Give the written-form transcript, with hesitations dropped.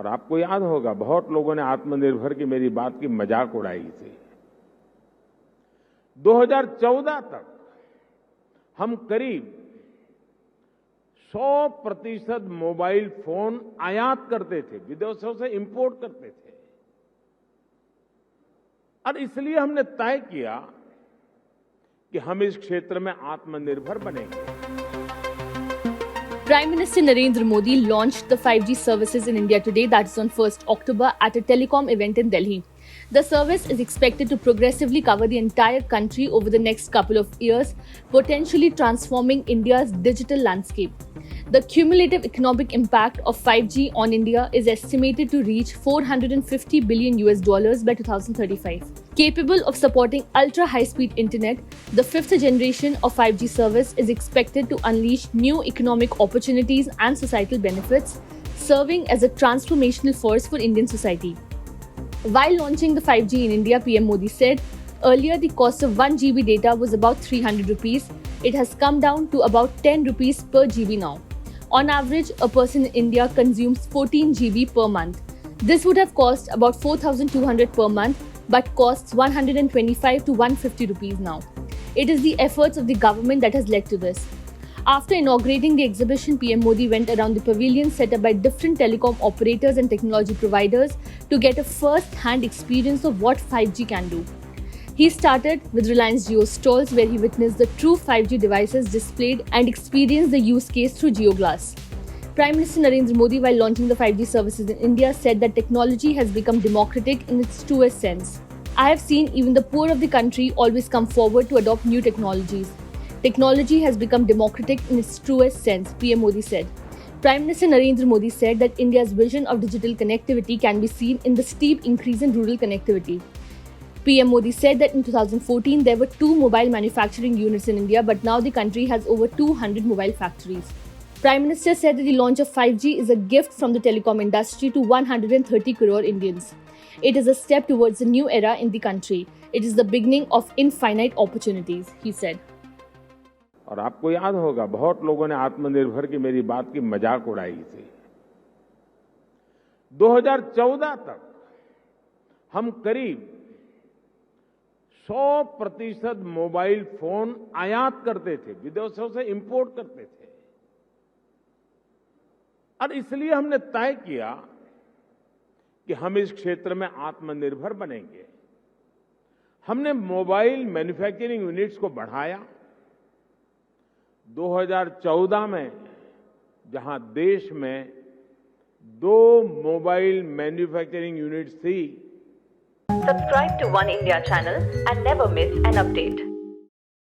और आपको याद होगा बहुत लोगों ने आत्मनिर्भर की मेरी बात की मजाक उड़ाई थी। 2014 तक हम करीब 100% मोबाइल फोन आयात करते थे, विदेशों से इंपोर्ट करते थे। और इसलिए हमने तय किया कि हम इस क्षेत्र में आत्मनिर्भर बनेंगे। Prime Minister Narendra Modi launched the 5G services in India today, that is on 1st October, at a telecom event in Delhi. The service is expected to progressively cover the entire country over the next couple of years, potentially transforming India's digital landscape. The cumulative economic impact of 5G on India is estimated to reach $450 billion by 2035. Capable of supporting ultra-high-speed internet, the fifth generation of 5G service is expected to unleash new economic opportunities and societal benefits, serving as a transformational force for Indian society. While launching the 5G in India, PM Modi said, earlier the cost of 1 GB data was about 300 rupees. It has come down to about 10 rupees per GB now. On average, a person in India consumes 14 GB per month. This would have cost about 4,200 per month, but costs 125 to 150 rupees now. It is the efforts of the government that has led to this. After inaugurating the exhibition, PM Modi went around the pavilion set up by different telecom operators and technology providers to get a first-hand experience of what 5G can do. He started with Reliance Jio stalls, where he witnessed the true 5G devices displayed and experienced the use case through JioGlass. Prime Minister Narendra Modi, while launching the 5G services in India, said that technology has become democratic in its truest sense. I have seen even the poor of the country always come forward to adopt new technologies. Technology has become democratic in its truest sense, PM Modi said. Prime Minister Narendra Modi said that India's vision of digital connectivity can be seen in the steep increase in rural connectivity. PM Modi said that in 2014 there were 2 mobile manufacturing units in India, but now the country has over 200 mobile factories. Prime Minister said that the launch of 5G is a gift from the telecom industry to 130 crore Indians. It is a step towards a new era in the country. It is the beginning of infinite opportunities, he said. और आपको याद होगा बहुत लोगों ने आत्मनिर्भर की मेरी बात की मजाक उड़ाई थी। 2014 तक हम करीब 100% मोबाइल फोन आयात करते थे, विदेशों से इंपोर्ट करते थे। और इसलिए हमने तय किया कि हम इस क्षेत्र में आत्मनिर्भर बनेंगे। हमने मोबाइल मैन्युफैक्चरिंग यूनिट्स को बढ़ाया। 2014 में जहां देश में 2 मोबाइल मैन्युफैक्चरिंग यूनिट्स थी। Subscribe to One India channel and never miss an update.